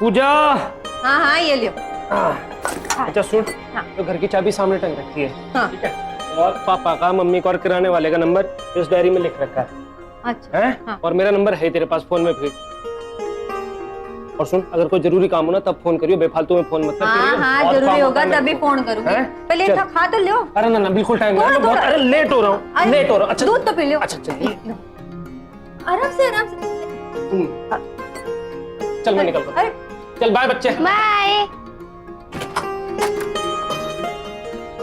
पूजा। हाँ हाँ ये लियो। अच्छा सुन, हाँ। तो घर की चाबी सामने टंग रखी है, हाँ। ठीक है? और पापा का, मम्मी का और किराने वाले का नंबर इस डायरी में लिख रखा अच्छा है? हाँ। और मेरा नंबर है तेरे पास फोन में भी। और सुन, अगर कोई जरूरी काम हो ना तब फोन करियो, बेफालतू में फोन मत कर। हाँ हाँ जरूरी होगा तभी फोन करूंगी। पहले चल। खा तो लियो। अरे ना बिल्कुल टाइम थोड़ा नहीं, बहुत अरे लेट हो रहा हूँ, लेट हो रहा हूँ। अच्छा दूध तो पी लियो। अच्छा चल आराम से आराम से। चल मैं निकल रहा हूँ। अरे चल बाय बच्चे। बाय।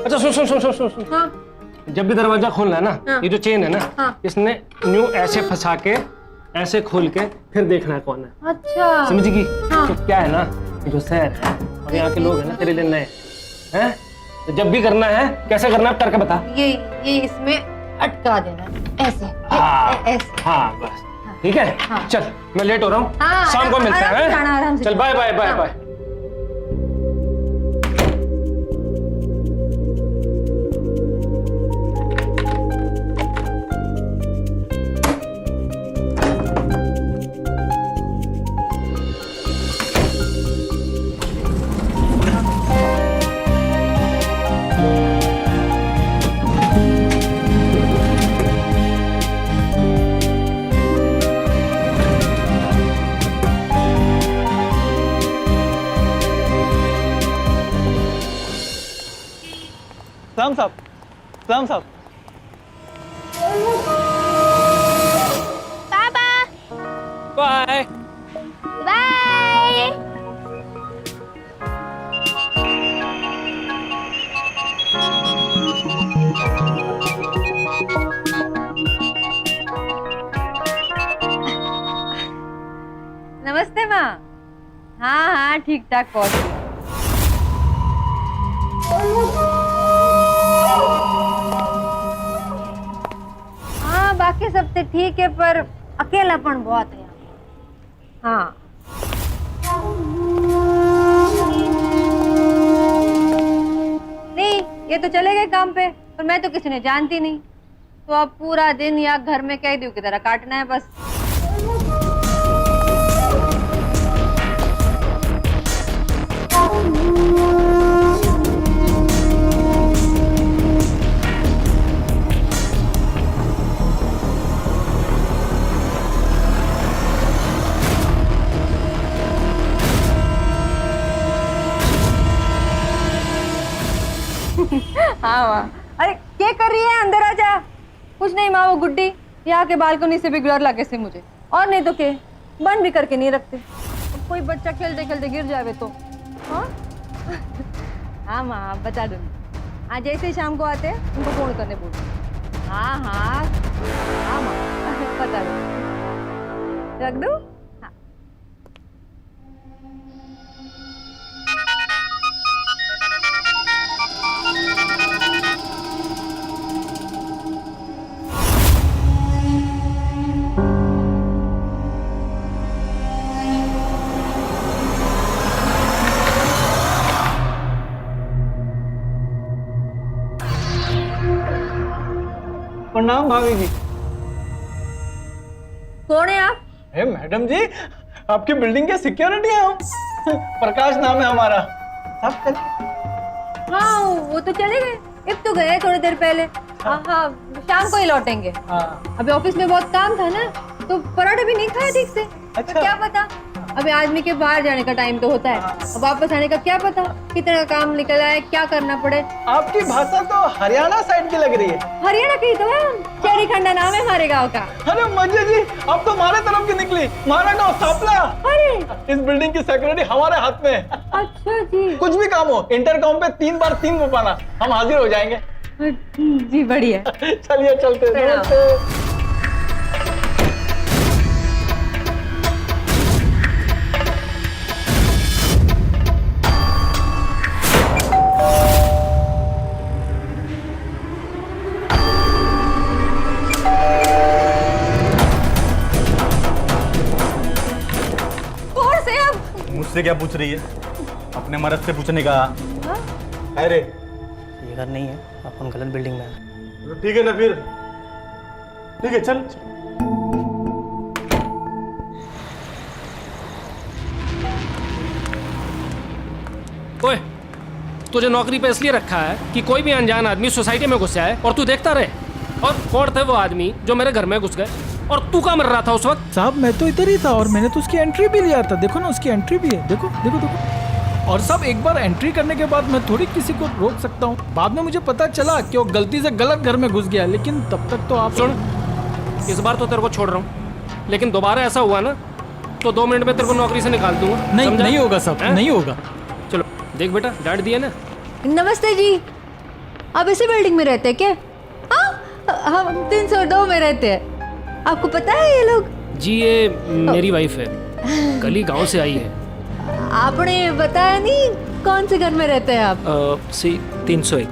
अच्छा सुन सुन सुन सुन सुन सुन। हाँ जब भी दरवाजा खोलना है ना, हाँ। ये जो चेन है ना, हाँ। इसने न्यू ऐसे फंसा के ऐसे खोल के फिर देखना है कौन है। अच्छा समझ गई? हाँ। तो क्या है ना, जो शहर है और यहाँ के लोग हैं ना तेरे लिए नए हैं, तो जब भी करना है कैसे करना है करके बता। ये इसमें अटका देना ऐसे। हाँ ऐसे। हाँ बस ठीक है। हाँ। चल मैं लेट हो रहा हूँ, हाँ, शाम को मिलते आराम से जाना, आराम हैं। से चल बाय बाय बाय हाँ। बाय। सलाम साहब, सलाम साहब। पापा बाय। बाय। नमस्ते माँ। हाँ हाँ ठीक ठाक पहुँच गई। हाँ बाकी सब तो ठीक है पर अकेलापन बहुत है यहाँ। हाँ नहीं ये तो चले गए काम पे, पर मैं तो किसी ने जानती नहीं, तो अब पूरा दिन या घर में कैदियों की तरह काटना है बस। हाँ माँ। अरे क्या कर रही है, अंदर आ जा। कुछ नहीं माँ, वो गुड्डी यहाँ के बालकनी से भी डर लगे से मुझे, और नहीं तो के बंद भी करके नहीं रखते। अब कोई बच्चा खेलते खेलते गिर जावे तो। हाँ हाँ माँ बता दूंगी। आज जैसे ही शाम को आते हैं उनको फोन करने बोल। हाँ हाँ हाँ माँ बता दूँ। रख दूँ? हाँ। प्रणाम भाभी जी। कौन है आप? मैडम जी, आपकी बिल्डिंग के सिक्योरिटी है हम। प्रकाश नाम है हमारा। सब चलिए। हाँ वो तो चले गए, अब तो गए थोड़ी देर पहले। हाँ हाँ शाम को ही लौटेंगे। हाँ। अभी ऑफिस में बहुत काम था ना, तो पराठे भी नहीं खाए ठीक से। अच्छा। तो क्या पता, अभी आदमी के बाहर जाने का टाइम तो होता है, अब वापस आने का क्या पता कितना काम निकल आए, क्या करना पड़े। आपकी भाषा तो हरियाणा साइड की लग रही है। हरियाणा की तो है, चेरी खंडा नाम है हमारे गाँव का। अरे मजे जी, अब तो हमारे तरफ की निकली। हमारा गाँव सापला। अरे इस बिल्डिंग की सिक्योरिटी हमारे हाथ में है। अच्छा जी। कुछ भी काम हो, इंटरकॉम पे 3 बार 3 बपाना, हम हाजिर हो जाएंगे। जी बढ़िया। चलिए चलते हैं। नमस्ते। और से अब मुझसे क्या पूछ रही है? अपने मर्द से पूछने का। अरे ये घर नहीं है, अपन गलत बिल्डिंग में है। तो ठीक है ना फिर, ठीक है चल। ओए, तुझे नौकरी पे इसलिए रखा है कि कोई भी अनजान आदमी सोसाइटी में घुस जाए और तू देखता रहे। और कौन थे वो आदमी जो मेरे घर में घुस गए और तू कहाँ मर रहा था उस वक्त? साहब मैं तो इधर ही था और मैंने तो उसकी एंट्री भी लिया था। देखो ना, उसकी एंट्री भी है। देखो देखो देखो। और साहब एक बार एंट्री करने के बाद मैं थोड़ी किसी को रोक सकता हूँ। बाद में मुझे पता चला कि वो गलती से गलत घर में घुस गया, लेकिन तब तक तो आप सुन, इस बार तो तेरे को छोड़ रहा हूँ, लेकिन दोबारा ऐसा हुआ ना तो 2 मिनट में तेरे को नौकरी से निकाल दूंगा। नहीं, समझा? नहीं होगा साहब, हैं? नहीं होगा। चलो देख बेटा, डांट दिया ना। नमस्ते जी, आप इसी बिल्डिंग में रहते हैं क्या? हाँ, हम 302 में रहते हैं। आपको पता है ये लोग? जी ये मेरी वाइफ है, कल ही गाँव से आई है। आपने बताया नहीं कौन से घर में रहते हैं आप? 301।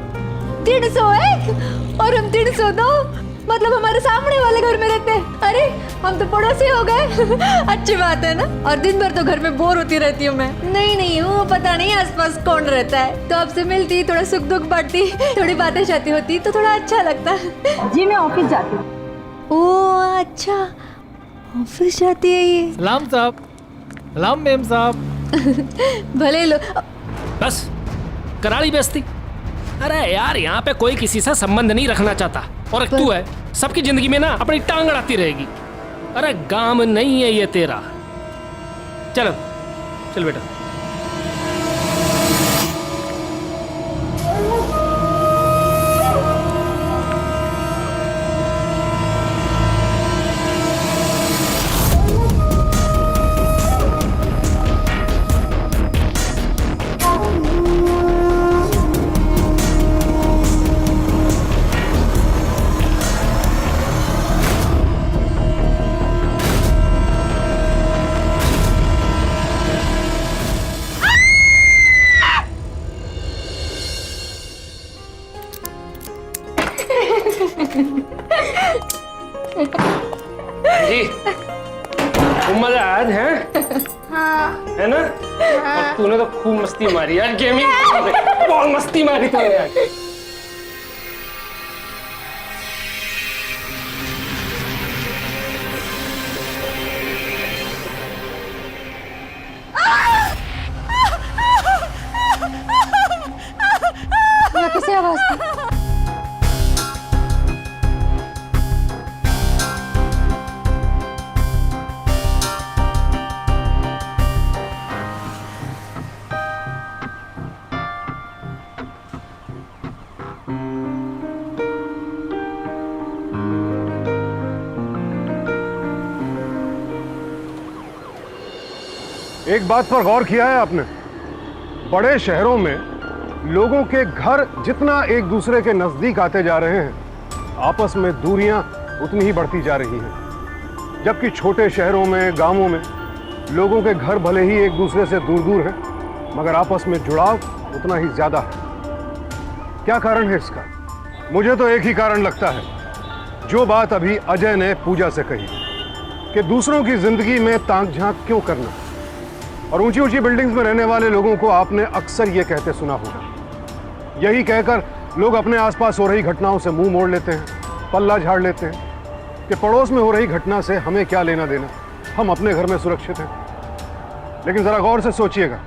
301 और हम 302, मतलब हमारे सामने वाले घर में रहते हैं। अरे हम तो पड़ोसी हो गए। अच्छी बात है ना। और दिन भर तो घर में बोर होती रहती हूँ मैं। नहीं वो पता नहीं आसपास कौन रहता है, तो आपसे मिलती, थोड़ा सुख दुख बांटती, थोड़ी बातें शाती होती तो थोड़ा अच्छा लगता। जी मैं ऑफिस जाती हूँ। ओह अच्छा, ऑफिस जाती है ये। सलाम साहब, सलाम मैम साहब। भले लो। बस करारी बेइज्जती। अरे यार, यहाँ पे कोई किसी से संबंध नहीं रखना चाहता, और एक तू है सबकी जिंदगी में ना अपनी टांग अड़ाती रहेगी। अरे गांव नहीं है ये तेरा। चल चल बेटा। जी मजा आज है? हाँ। है ना? हाँ। और तूने तो खूब मस्ती मारी यार, गेमिंग बहुत मस्ती मारी तूने यार। कैसे आवाज थी? एक बात पर गौर किया है आपने? बड़े शहरों में लोगों के घर जितना एक दूसरे के नजदीक आते जा रहे हैं, आपस में दूरियां उतनी ही बढ़ती जा रही हैं। जबकि छोटे शहरों में, गांवों में लोगों के घर भले ही एक दूसरे से दूर दूर हैं, मगर आपस में जुड़ाव उतना ही ज्यादा है। क्या कारण है इसका? मुझे तो एक ही कारण लगता है, जो बात अभी अजय ने पूजा से कही कि दूसरों की जिंदगी में ताक झांक क्यों करना। और ऊंची ऊंची बिल्डिंग्स में रहने वाले लोगों को आपने अक्सर ये कहते सुना होगा। यही कहकर लोग अपने आसपास हो रही घटनाओं से मुंह मोड़ लेते हैं, पल्ला झाड़ लेते हैं कि पड़ोस में हो रही घटना से हमें क्या लेना देना, हम अपने घर में सुरक्षित हैं। लेकिन जरा गौर से सोचिएगा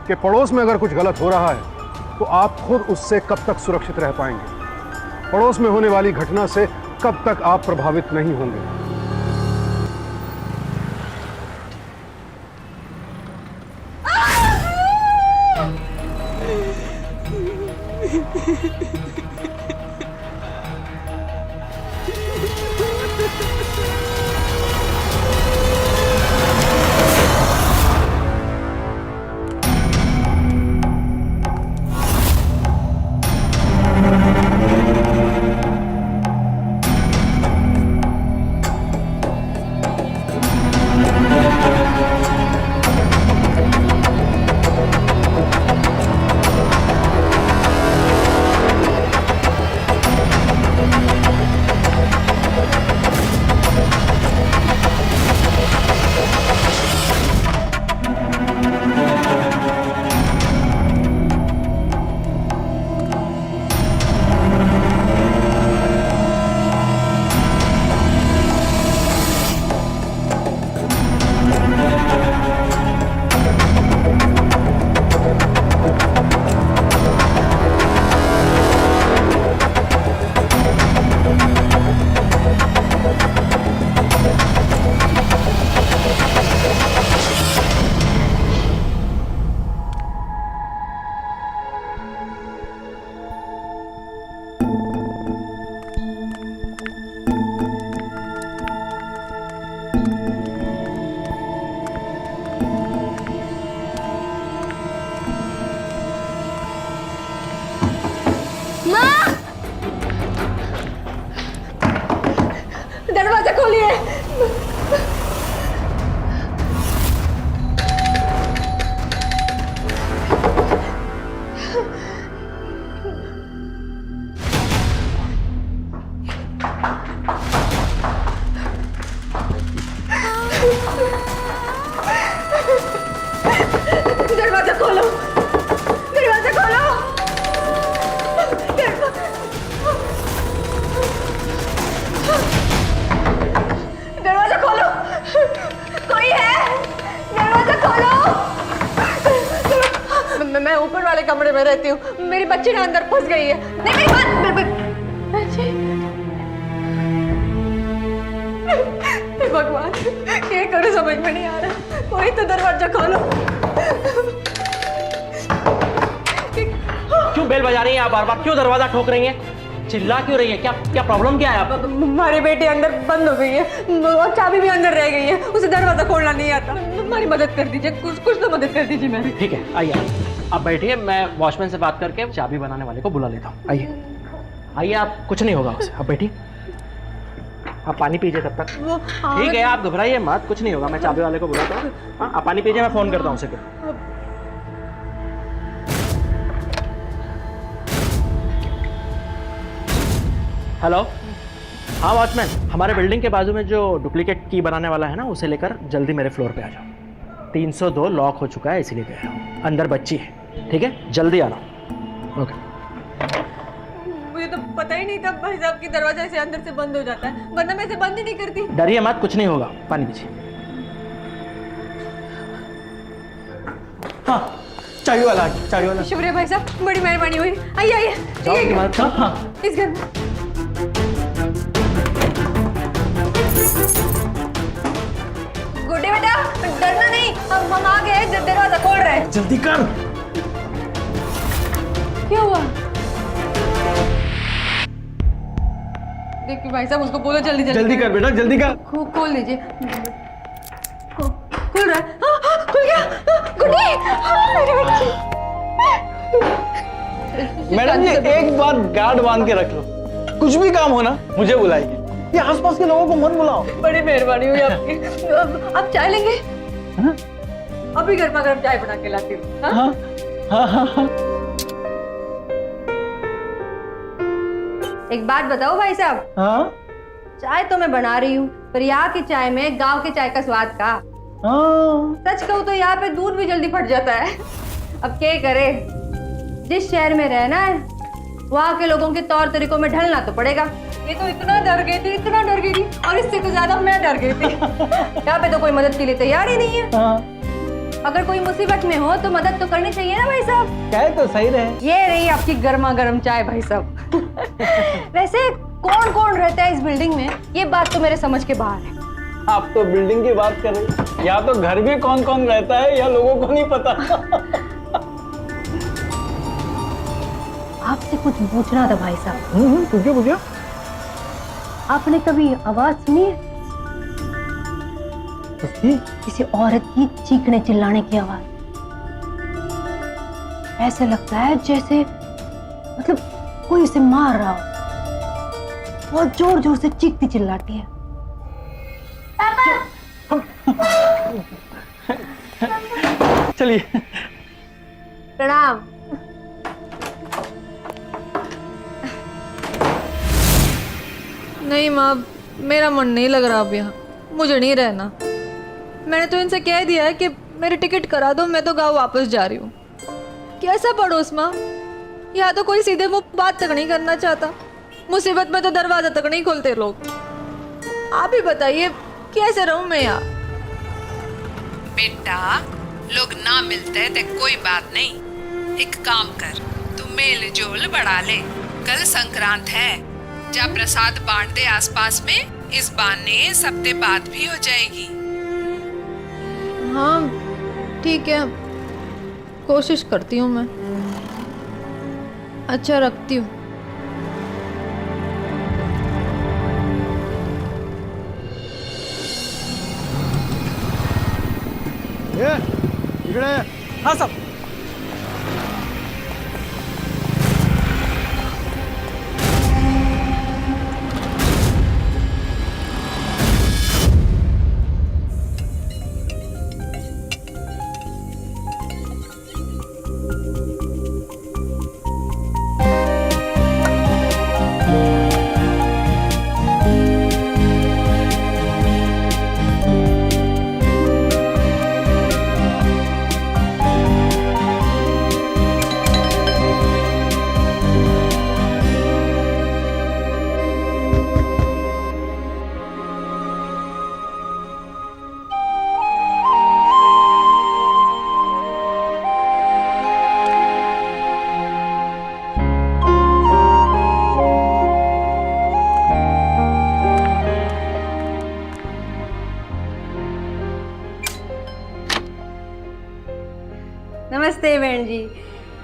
कि पड़ोस में अगर कुछ गलत हो रहा है तो आप खुद उससे कब तक सुरक्षित रह पाएंगे? पड़ोस में होने वाली घटना से कब तक आप प्रभावित नहीं होंगे? रहती हूँ, मेरी बच्ची ना अंदर फंस गई है। नहीं मेरी बात बच्ची। हे भगवान, क्या करूं समझ में नहीं आ रहा। कोई तो दरवाजा खोलो। क्यों बेल बजा रही हैं आप बार बार? क्यों दरवाजा ठोक रही हैं? चिल्ला क्यों रही है? क्या क्या प्रॉब्लम क्या है आप? हमारी बेटी अंदर बंद हो गई है और चाबी भी अंदर रह गई है, उसे दरवाजा खोलना नहीं आता। हमारी मदद कर दीजिए, कुछ तो मदद कर दीजिए मेरी। ठीक है, आइए आप बैठिए, मैं वॉचमैन से बात करके चाबी बनाने वाले को बुला लेता हूँ। आइए आइए, आप कुछ नहीं होगा उसे, आप बैठिए, आप पानी पीजिए तब तक। ठीक है, आप घबराइए मत, कुछ नहीं होगा, मैं चाबी वाले को बुलाता हूँ। हाँ, आप पानी पीजिए, मैं फोन करता हूँ उसे। हेलो, हाँ वॉचमैन, हमारे बिल्डिंग के बाजू में जो डुप्लीकेट की बनाने वाला है ना, उसे लेकर जल्दी मेरे फ्लोर पे आ जाओ। 302 लॉक हो चुका है, इसीलिए कह रहा हूँ। अंदर बच्ची है, ठीक है, जल्दी आना। ओके। मुझे तो पता ही नहीं था भाई साहब की दरवाजा ऐसे अंदर से बंद हो जाता है, वरना मैं इसे बंद ही नहीं करती। डरिए मत, कुछ नहीं होगा, पानी पीजिए। हाँ, चाय वाला आ गया, चाय वाला। शुक्रिया भाई साहब, बड़ी मेहरबानी हुई। आइए आइए, जाओ की मदद। हाँ, इस घर में। गुड्डी बेटा, डरना नहीं, हम आ गए, दरवाजा खोल रहे हैं। जल्दी कर। क्या हुआ? देखिए भाई साहब, उसको बोलो जल्दी जल्दी कर बेटा, जल्दी कर। खोल लीजिए। खुल रहा है। खुल गया। गुड्डी, मेरी बच्ची। मैडम जी, एक बार गार्ड बांध के रख लो, कुछ भी काम हो ना मुझे बुलाइए। ये आसपास के लोगों को मत बुलाओ। बड़ी मेहरबानी हुई आपकी। आप चाय लेंगे? अभी गर्मा गर्म चाय बना के लाती हूँ। हाँ हाँ हाँ हाँ। एक बात बताओ भाई साहब, हाँ चाय तो मैं बना रही हूँ, पर यहाँ की चाय में गांव की चाय का स्वाद का। हाँ। सच कहूँ तो यहाँ पे दूध भी जल्दी फट जाता है। अब क्या करे, जिस शहर में रहना है वहाँ के लोगों के तौर तरीकों में ढलना तो पड़ेगा। ये तो इतना डर गई थी, इतना डर गई थी, और इससे तो ज्यादा मैं डर गई थी। यहाँ पे तो कोई मदद के लिए तैयार ही नहीं है। हाँ। अगर कोई मुसीबत में हो तो मदद तो करनी चाहिए ना भाई साहब। चाय तो सही रहे। ये रही आपकी गर्मा गर्म चाय भाई साहब। वैसे कौन कौन रहता है इस बिल्डिंग में, ये बात तो मेरे समझ के बाहर है। आप तो बिल्डिंग की बात कर रहे, यहाँ तो घर भी कौन कौन रहता है यह लोगों को नहीं पता। आपसे कुछ पूछना था भाई साहब। पूछिए पूछिए। आपने कभी आवाज सुनी है? किसी औरत की चीखने चिल्लाने की आवाज। ऐसे लगता है जैसे मतलब कोई उसे मार रहा हो। बहुत जोर जोर से चीखती चिल्लाती है। चलिए। प्रणाम। नहीं माँ, मेरा मन नहीं लग रहा अब यहाँ, मुझे नहीं रहना। मैंने तो इनसे कह दिया है कि मेरी टिकट करा दो, मैं तो गाँव वापस जा रही हूँ। कैसा पड़ोस माँ, यहाँ तो कोई सीधे मुंह बात तक नहीं करना चाहता। मुसीबत में तो दरवाजा तक नहीं खोलते लोग। आप ही बताइए कैसे रहूँ मैं यहाँ। बेटा, लोग ना मिलते तो कोई बात नहीं, एक काम कर, तू मेल जोल बढ़ा ले। कल संक्रांत है, जा प्रसाद बांट दे आसपास में, इस बहाने सबसे बात भी हो जाएगी। हाँ ठीक है, कोशिश करती हूँ मैं। अच्छा, रखती हूँ। हाँ सब।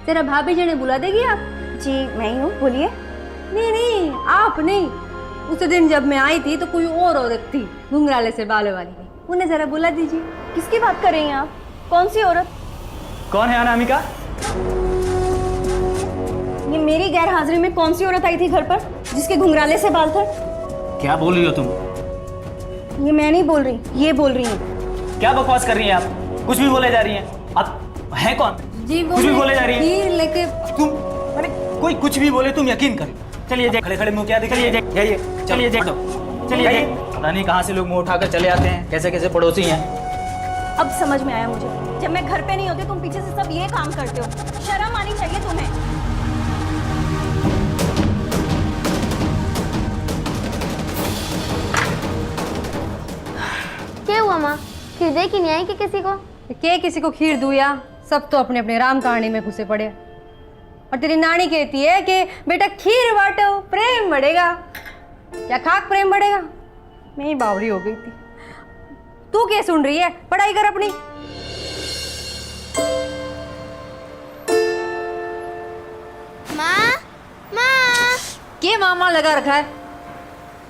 जरा भाभी जी ने बुला देगी आप? जी मैं ही हूँ, बोलिए। नहीं नहीं, आप नहीं। उस दिन जब मैं आई थी तो कोई और औरत थी, घुंघराले से बालों वाली। उन्हें जरा बुला दीजिए। किसकी बात कर रही हैं आप? कौन सी औरत? कौन है अनामिका? ये मेरी गैर हाजिरी में कौन सी औरत आई थी घर पर जिसके घुंघराले से बाल थे? क्या बोल रही हो तुम? ये मैं नहीं बोल रही, ये बोल रही हैं। क्या बकवास कर रही हैं आप? कुछ भी बोले जा रही हैं आप। है कौन? जी कुछ भी बोले जा रही है। खीर लेके तुम अरे कोई कुछ भी बोले तुम यकीन कर। चलिए जाइए, खड़े खड़े मुंह क्या दिख, चलिए जाइए, चलिए जाइए, चलिए जाइए। पता नहीं कहाँ से लोग मुंह उठाकर चले आते हैं, कैसे कैसे पड़ोसी हैं। अब समझ में आया मुझे, जब मैं घर पे नहीं होती तुम पीछे से सब ये काम करते हो। शर्म आनी चाहिए तुम्हें। क्या हुआ माँ? खीर दे कि नहीं आई कि किसी को? के किसी को खीर दूँ या? सब तो अपने अपने राम कहानी में घुसे पड़े। और तेरी नानी कहती है कि बेटा खीर बांटो प्रेम बढ़ेगा। क्या खाक प्रेम बढ़ेगा? मैं ही बावरी हो गई थी। तू क्या सुन रही है? पढ़ाई कर अपनी। माँ, माँ, के मामा लगा रखा है?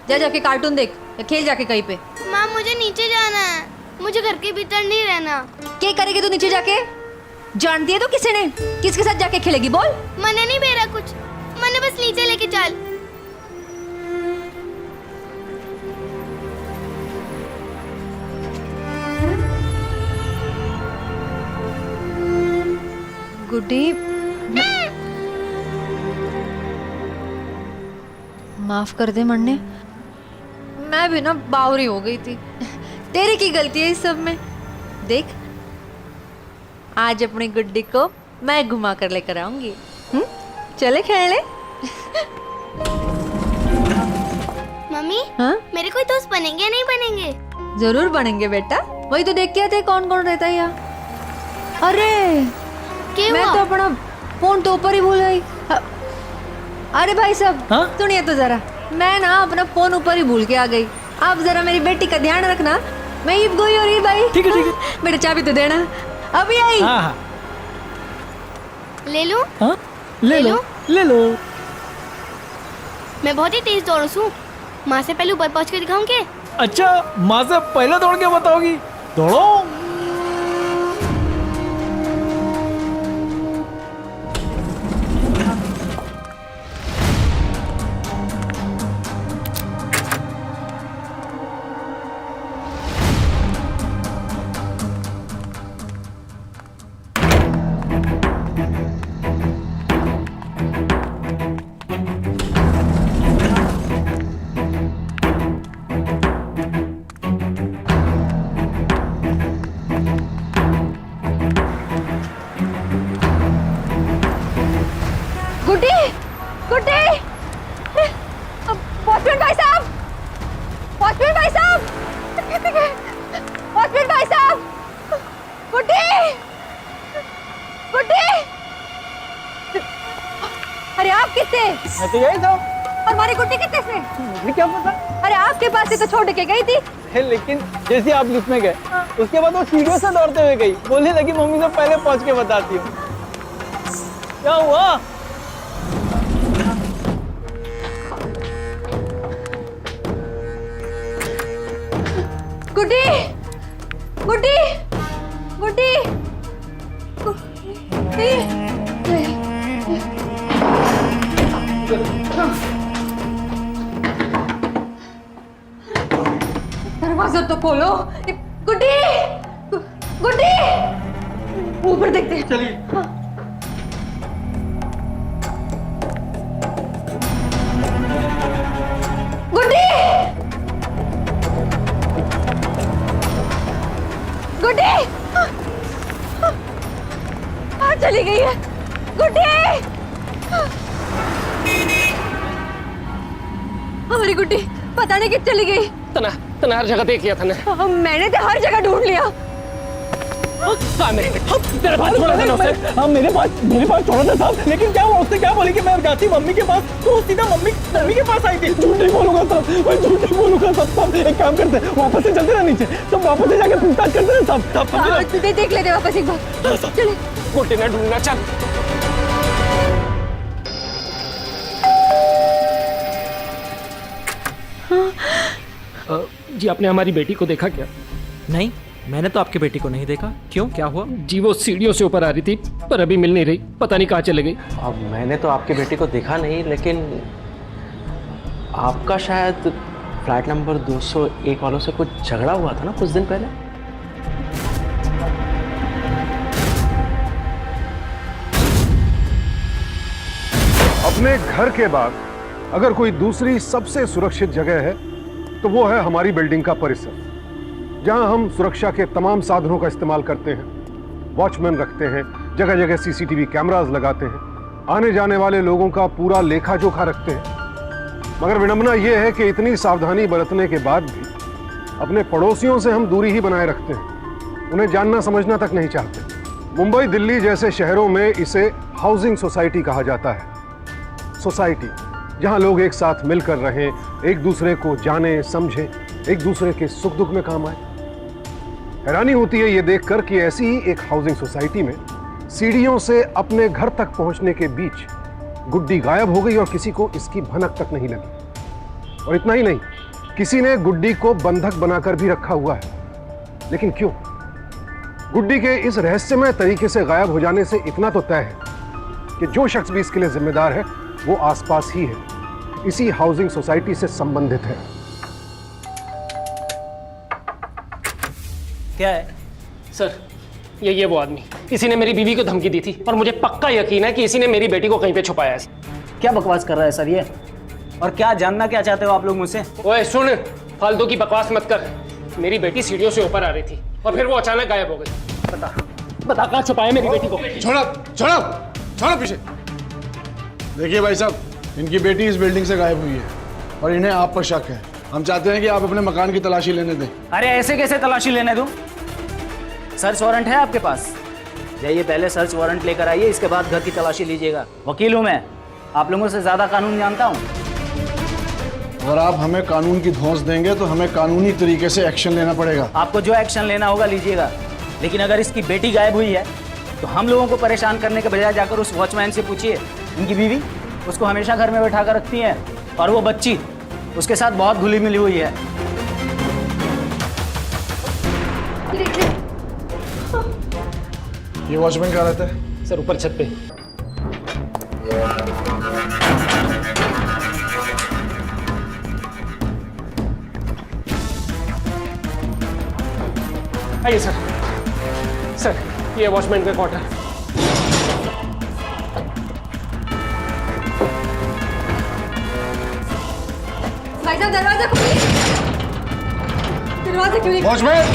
जा जाके कार्टून देख या खेल जाके कहीं पे। माँ मुझे नीचे जाना है, मुझे घर के भीतर नहीं रहना। क्या करेगी तू नीचे जाके? जानती है तो किसी ने? किसके साथ जाके खेलेगी बोल? मैंने नहीं बेरा कुछ, मैंने बस नीचे लेके चल। गुड्डी, माफ कर दे मन्ने, मैं भी ना बावरी हो गई थी। तेरी की गलती है इस सब में। देख, आज अपनी गुड्डी को मैं घुमा कर लेकर आऊंगी। चले खेलने। मम्मी, हाँ? मेरे कोई दोस्त बनेंगे या नहीं बनेंगे? जरूर बनेंगे बेटा, वही तो देख के आते कौन कौन रहता है यहाँ। अरे क्या मैं हुआ? तो अपना फोन तो ऊपर ही भूल गई। अरे भाई साहब, हाँ? सुनिए तो जरा, मैं ना अपना फोन ऊपर ही भूल के आ गई। आप जरा मेरी बेटी का ध्यान रखना। मैं ईब गई और ईब आई। ठीक है, ठीक है। बेटा चाबी तो देना। अभी आई। हाँ हाँ ले लूं? हाँ, ले लो, ले लो। मैं बहुत ही तेज दौड़ूं हूँ। माँ से पहले ऊपर पहुँच के दिखाऊंगे। अच्छा, माँ से पहले दौड़ के बताओगी? दौड़ो। गुड्डी, गुड्डी, वॉचमैन भाई साहब, वॉचमैन भाई साहब, वॉचमैन भाई साहब, गुड्डी, गुड्डी। अरे आप किससे? मैं तो यही था। और हमारी गुड्डी कितने से? मुझे क्या पता? अरे आपके पास से तो छोड़ के गई थी। लेकिन जैसे आप लिफ्ट में गए उसके बाद वो सीढ़ियों से दौड़ते हुए गई, बोलने लगी मम्मी से पहले पहुंच के बताती हूँ। क्या हुआ? गुड्डी, गुड्डी, गुड्डी, गुड्डी। दरवाजा तो खोलो। गुड्डी, गुड्डी, ऊपर देखते हैं। चलिए। गुड्डी, गुड्डी, चली गई है गुड्डी। हमारी गुड्डी पता नहीं कित चली गई। तना तना हर जगह देखिए था ना। मैंने तो हर जगह ढूंढ लिया। तेरे पास छोड़ा था ना उसे। हाँ मेरे पास छोड़ा था साहब, लेकिन क्या हुआ? उसने क्या बोली कि मैं जाती मम्मी के पास, तो सीधा मम्मी के पास आई थी। झूठ नहीं बोलूंगा साहब, मैं झूठ नहीं बोलूंगा साहब। एक काम करते हैं, वापस से चलते ना नीचे, सब वापस से जाकर पूछताछ करते हैं साहब। देख लेते वापस एक बार। चले। गुड्डी ने ढूंढना चल। जी आपने हमारी बेटी को देखा क्या? नहीं, मैंने तो आपकी बेटी को नहीं देखा। क्यों, क्या हुआ? जी वो सीढ़ियों से ऊपर आ रही थी पर अभी मिल नहीं रही, पता नहीं कहाँ चले गई। अब मैंने तो आपकी बेटी को देखा नहीं, लेकिन आपका शायद फ्लैट नंबर 201 वालों से कुछ झगड़ा हुआ था ना कुछ दिन पहले। अपने घर के बाद अगर कोई दूसरी सबसे सुरक्षित जगह है तो वो है हमारी बिल्डिंग का परिसर, जहां हम सुरक्षा के तमाम साधनों का इस्तेमाल करते हैं। वॉचमैन रखते हैं, जगह जगह सीसीटीवी कैमरास लगाते हैं, आने जाने वाले लोगों का पूरा लेखा जोखा रखते हैं। मगर विडंबना यह है कि इतनी सावधानी बरतने के बाद भी अपने पड़ोसियों से हम दूरी ही बनाए रखते हैं, उन्हें जानना समझना तक नहीं चाहते। मुंबई, दिल्ली जैसे शहरों में इसे हाउसिंग सोसाइटी कहा जाता है। सोसाइटी जहां लोग एक साथ मिलकर रहें, एक दूसरे को जाने समझें, एक दूसरे के सुख दुख में काम आए। हैरानी होती है ये देखकर कि ऐसी ही एक हाउसिंग सोसाइटी में सीढ़ियों से अपने घर तक पहुंचने के बीच गुड्डी गायब हो गई और किसी को इसकी भनक तक नहीं लगी। और इतना ही नहीं, किसी ने गुड्डी को बंधक बनाकर भी रखा हुआ है। लेकिन क्यों? गुड्डी के इस रहस्यमय तरीके से गायब हो जाने से इतना तो तय है कि जो शख्स भी इसके लिए जिम्मेदार है वो आसपास ही है, इसी हाउसिंग सोसाइटी से संबंधित है। क्या है सर ये वो आदमी, किसी ने मेरी बीवी को धमकी दी थी और मुझे पक्का यकीन है कि इसी ने मेरी बेटी को कहीं पे छुपाया है। क्या बकवास कर रहा है सर ये? और क्या जानना क्या चाहते हो आप लोग मुझसे? ओए सुन, फालतू की बकवास मत कर। मेरी बेटी सीढ़ियों से ऊपर आ रही थी और फिर वो अचानक गायब हो गई। बता कहाँ छुपाया मेरी बेटी को? छोड़ो पीछे। देखिए भाई साहब, इनकी बेटी इस बिल्डिंग से गायब हुई है और इन्हें आप पर शक है। हम चाहते हैं कि आप अपने मकान की तलाशी लेने दें। अरे ऐसे कैसे तलाशी लेने दूं? सर्च वारंट है आपके पास? जाइए पहले सर्च वारंट लेकर आइए, इसके बाद घर की तलाशी लीजिएगा। वकील हूं मैं, आप लोगों से ज्यादा कानून जानता हूं। अगर आप हमें कानून की धौंस देंगे तो हमें कानूनी तरीके से एक्शन लेना पड़ेगा। आपको जो एक्शन लेना होगा लीजिएगा, लेकिन अगर इसकी बेटी गायब हुई है तो हम लोगों को परेशान करने के बजाय जाकर उस वॉचमैन से पूछिए। इनकी बीवी उसको हमेशा घर में बैठा कर रखती है और वो बच्ची उसके साथ बहुत घुली मिली हुई है। ये वॉचमैन कहाँ रहता है? सर ऊपर छत पे। आइए सर। सर ये वॉचमैन का क्वार्टर। भाई साहब दरवाजा खोलिए, दरवाजा खोलिए। वॉचमैन!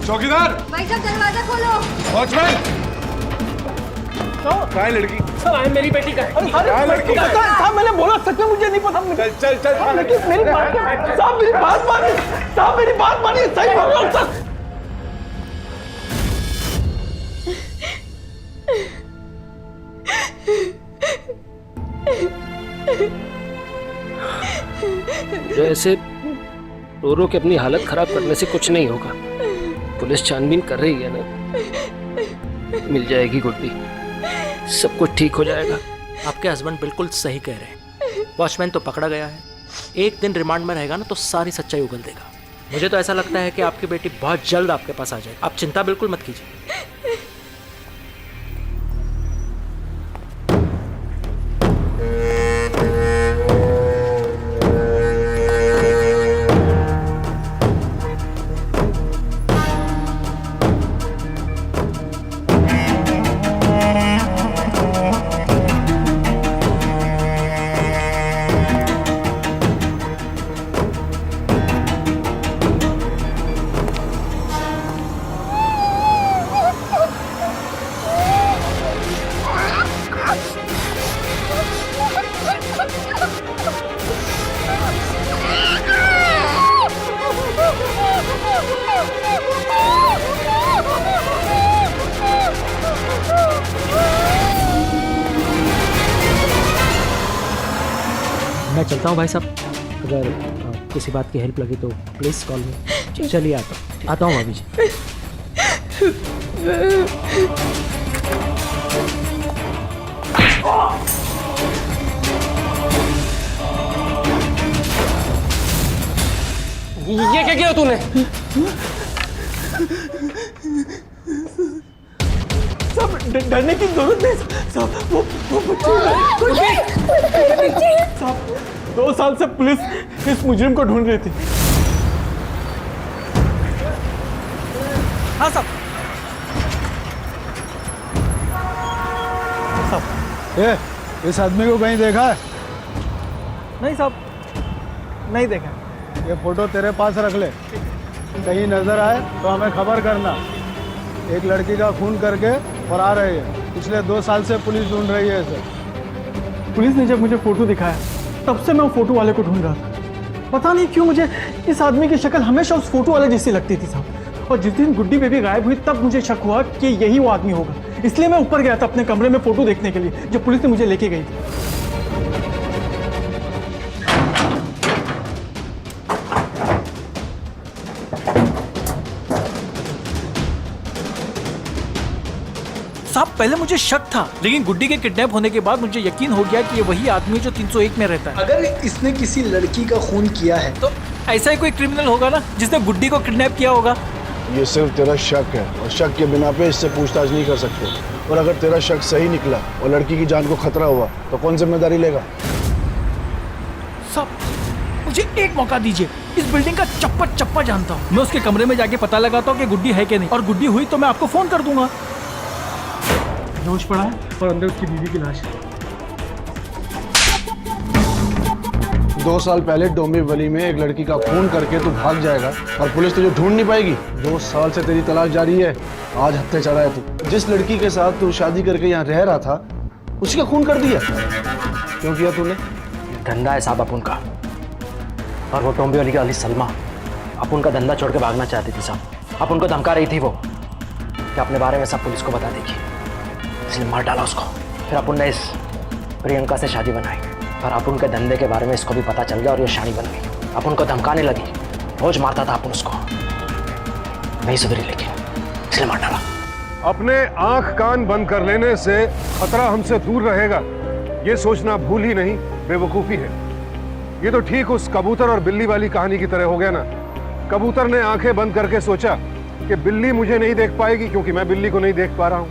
चौकीदार! भाई साहब दरवाजा खोलो। वॉचमैन! कहाँ है लड़की? सर आए मेरी बेटी का। कहाँ लड़की? साहब मैंने बोला, सच में मुझे नहीं पता। चल लेकिन मेरी बात साहब, मेरी बात मानिए साहब, मेरी बात मानिए, सही बोल रहा हूं सर। ऐसे रो रो के अपनी हालत खराब करने से कुछ नहीं होगा। पुलिस छानबीन कर रही है ना, मिल जाएगी गुड्डी, सब कुछ ठीक हो जाएगा। आपके हस्बैंड बिल्कुल सही कह रहे हैं। वॉचमैन तो पकड़ा गया है, एक दिन रिमांड में रहेगा ना तो सारी सच्चाई उगल देगा। मुझे तो ऐसा लगता है कि आपकी बेटी बहुत जल्द आपके पास आ जाएगी। आप चिंता बिल्कुल मत कीजिए। मैं चलता हूँ भाई साहब, अगर किसी बात की हेल्प लगी तो प्लीज़ कॉल मी। चलिए आता हूँ भाभी जी। ये क्या किया तूने? साहब डरने की जरूरत नहीं साहब, वो बच्चे साहब 2 साल से पुलिस इस मुजरिम को ढूंढ रही थी। हाँ साहब। इस आदमी को कहीं देखा है? नहीं साहब, नहीं देखा। ये फोटो तेरे पास रख ले, कहीं नजर आए तो हमें खबर करना। एक लड़की का खून करके फरार है ये, पिछले 2 साल से पुलिस ढूंढ रही है इसे। पुलिस ने जब मुझे फोटो दिखाया तब से मैं वो फोटो वाले को ढूंढ रहा था। पता नहीं क्यों मुझे इस आदमी की शक्ल हमेशा उस फोटो वाले जैसी लगती थी साहब। और जिस दिन गुड्डी बेबी गायब हुई तब मुझे शक हुआ कि यही वो आदमी होगा। इसलिए मैं ऊपर गया था अपने कमरे में फोटो देखने के लिए, जब पुलिस ने मुझे लेके गई थी। साहब पहले मुझे शक था, लेकिन गुड्डी के किडनैप होने के बाद मुझे यकीन हो गया कि ये वही आदमी जो 301 में रहता है। अगर इसने किसी लड़की का खून किया है तो ऐसा ही कोई क्रिमिनल होगा ना जिसने गुड्डी को किडनैप किया होगा। ये सिर्फ तेरा शक है और शक के बिना पे इससे पूछताछ नहीं कर सकते। और अगर तेरा शक सही निकला और लड़की की जान को खतरा हुआ तो कौन जिम्मेदारी लेगा? साहब मुझे एक मौका दीजिए, इस बिल्डिंग का चप्पा चप्पा जानता हूँ। मैं उसके कमरे में जाके पता लगाता हूँ कि गुड्डी है कि नहीं, और गुड्डी हुई तो मैं आपको फोन कर दूंगा। नोच पड़ा है और अंदर उसकी बीवी की लाश है। 2 साल पहले डोंबिवली में एक लड़की का खून करके तू भाग जाएगा और पुलिस तुझे ढूंढ नहीं पाएगी। 2 साल से तेरी तलाश जारी है, आज हत्या चढ़ा है तू। जिस लड़की के साथ तू शादी करके यहाँ रह रहा था उसी का खून कर दिया। क्यों किया तूने? धंधा है साहब अपुन का, और वो डोंबिवली की वाली सलमा अपुन का धंधा छोड़ के भागना चाहती थी साहब। अपुन को धमका रही थी वो कि अपने बारे में सब पुलिस को बता देगी, इसलिए मार डाला उसको। फिर अपुन ने इस प्रियंका से शादी बनाई, पर अपुन के धंधे के बारे में इसको भी पता चल गया और ये शानी बन गई। अपुन को धमकाने लगी, रोज मारता था अपुन उसको, नहीं सुधरी लेकिन, इसलिए मार डाला। अपने आंख कान बंद कर लेने से खतरा हमसे दूर रहेगा, ये सोचना भूल ही नहीं बेवकूफ़ी है। ये तो ठीक उस कबूतर और बिल्ली वाली कहानी की तरह हो गया ना। कबूतर ने आंखें बंद करके सोचा कि बिल्ली मुझे नहीं देख पाएगी क्योंकि मैं बिल्ली को नहीं देख पा रहा हूँ,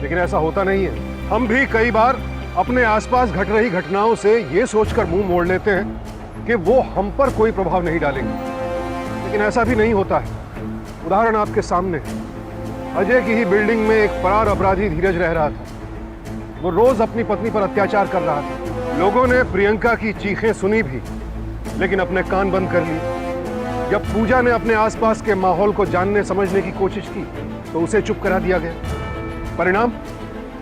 लेकिन ऐसा होता नहीं है। हम भी कई बार अपने आसपास घट रही घटनाओं से ये सोचकर मुंह मोड़ लेते हैं कि वो हम पर कोई प्रभाव नहीं डालेंगे, लेकिन ऐसा भी नहीं होता है। उदाहरण आपके सामने है। अजय की ही बिल्डिंग में एक फरार अपराधी धीरज रह रहा था। वो रोज अपनी पत्नी पर अत्याचार कर रहा था। लोगों ने प्रियंका की चीखें सुनी भी, लेकिन अपने कान बंद कर लिए। जब पूजा ने अपने आसपास के माहौल को जानने समझने की कोशिश की तो उसे चुप करा दिया गया। परिणाम,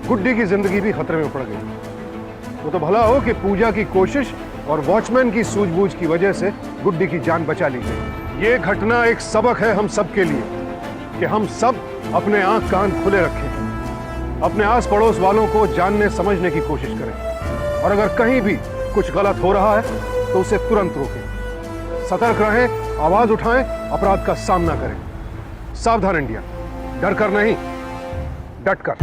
गुड्डी की जिंदगी भी खतरे में पड़ गई। वो तो भला हो कि पूजा की कोशिश और वॉचमैन की सूझबूझ की वजह से गुड्डी की जान बचा ली गई। ये घटना एक सबक है हम सब के लिए कि हम सब अपने आंख कान खुले रखें, अपने आस पड़ोस वालों को जानने समझने की कोशिश करें, और अगर कहीं भी कुछ गलत हो रहा है तो उसे तुरंत रोकें। सतर्क रहें, आवाज उठाएं, अपराध का सामना करें। सावधान इंडिया, डर कर नहीं, डट कर।